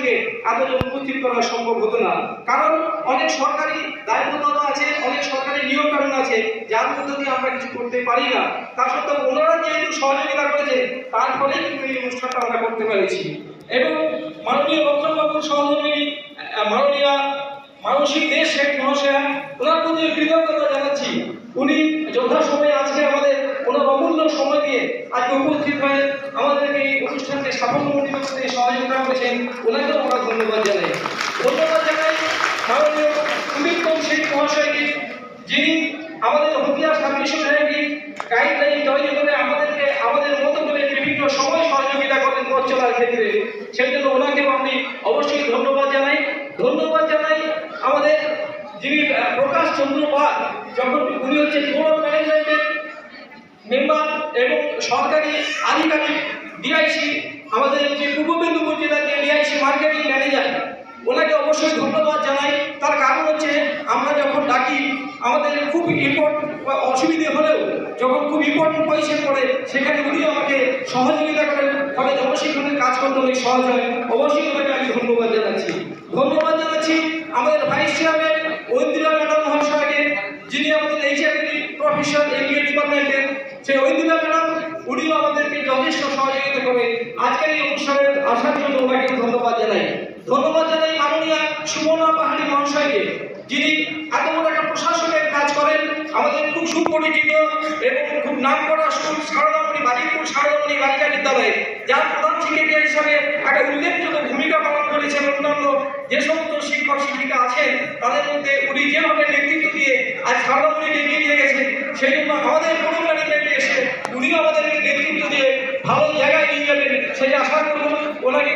সঙ্গে এতজন উপস্থিত করা সম্ভব হতো না। কারণ অনেক সরকারি দায়বদ্ধতা আছে, অনেক সরকারি নিয়ম কানুন আছে, যার মধ্য দিয়ে আমরা কিছু করতে পারি না। তা সত্ত্বেও ওনারা যেহেতু সহযোগিতা করেছে, তার ফলে কিন্তু এই অনুষ্ঠানটা আমরা করতে পেরেছি। এবং মাননীয় বক্তব্য সহযোগী মাননীয় মানসিক দেশ শেখ মহাশয়া, ওনার প্রতি কৃতজ্ঞতা জানাচ্ছি। উনি যথাসময়ে আজকে আমাদের ওনার অমূল্য সময় দিয়ে আজকে উপস্থিত হয়ে আমাদেরকে এই অনুষ্ঠানকে সাফল্যমণ্ডিত করতে সহযোগিতা করেছেন, ওনাকেও আমরা ধন্যবাদ জানাই। ধন্যবাদ জানাই মাননীয় সুমিত্তম শেখ মহাশয়কে, যিনি আমাদের হতিয়া সার্ভিস সোসাইটি গাইডলাইন তৈরি করে আমাদেরকে আমাদের মতো করে বিভিন্ন সময় সহযোগিতা করেন পথ চলার ক্ষেত্রে। সেই জন্য ওনাকেও আমি অবশ্যই ধন্যবাদ জানাই। ধন্যবাদ জানাই আমাদের যিনি প্রকাশ চন্দ্র পাল, যখন উনি হচ্ছেন বোর্ড অফ ম্যানেজমেন্টের মেম্বার এবং সরকারি আধিকারিক ডিআইসি, আমাদের যে পূর্ব মেদিনীপুর জেলার যে ডিআইসি মার্কেটিং ম্যানেজার, ওনাকে অবশ্যই ধন্যবাদ জানাই। তার কারণ হচ্ছে আমরা যখন ডাকি আমাদের খুব ইম্পর্টেন্ট অসুবিধে হলেও যখন খুব ইম্পর্টেন্ট পজিশন পড়ে সেখানে উনি আমাকে সহযোগিতা করেন, ফলে জনশিক্ষণের কাজ করতে অনেক সহজ হয়। অবশ্যই ওনাকে আমি ধন্যবাদ জানাচ্ছি। ধন্যবাদ জানাচ্ছি আমাদের ভাইস চেয়ারম্যান ঐন্দ্রিলা ম্যাডাম মহাশয়কে, যিনি আমাদের এইচআরডি প্রফেশন এমবিএ ডিপার্টমেন্টের। সেই ঐন্দ্রিলা ম্যাডাম উনিও আমাদেরকে যথেষ্ট সহযোগিতা করে আজকের এই অনুষ্ঠানে আসার জন্য ওনাকে ধন্যবাদ জানাই। ধন্যবাদ জানাই মাননীয় সুমনা পাহাড়ি মহাশয়কে, যিনি এত বড় একটা প্রশাসনের কাজ করেন। আমাদের খুব সুপরিচিত এবং খুব নাম করা স্কুল সারদামণি বাজিতপুর সারদামণি বালিকা বিদ্যালয়ে, যার প্রধান শিক্ষিকা হিসাবে একটা উল্লেখযোগ্য ভূমিকা পালন করেছেন। অন্যান্য যে সমস্ত শিক্ষক শিক্ষিকা আছেন তাদের মধ্যে উনি যেভাবে নেতৃত্ব দিয়ে আজ সারদামণিকে এগিয়ে নিয়ে গেছেন, সেই জন্য আমাদের বোর্ড অফ ম্যানেজমেন্টে এসে উনিও আমাদেরকে নেতৃত্ব দিয়ে ভালো জায়গায় নিয়ে যাবেন সেই আশা করব। ওনাকে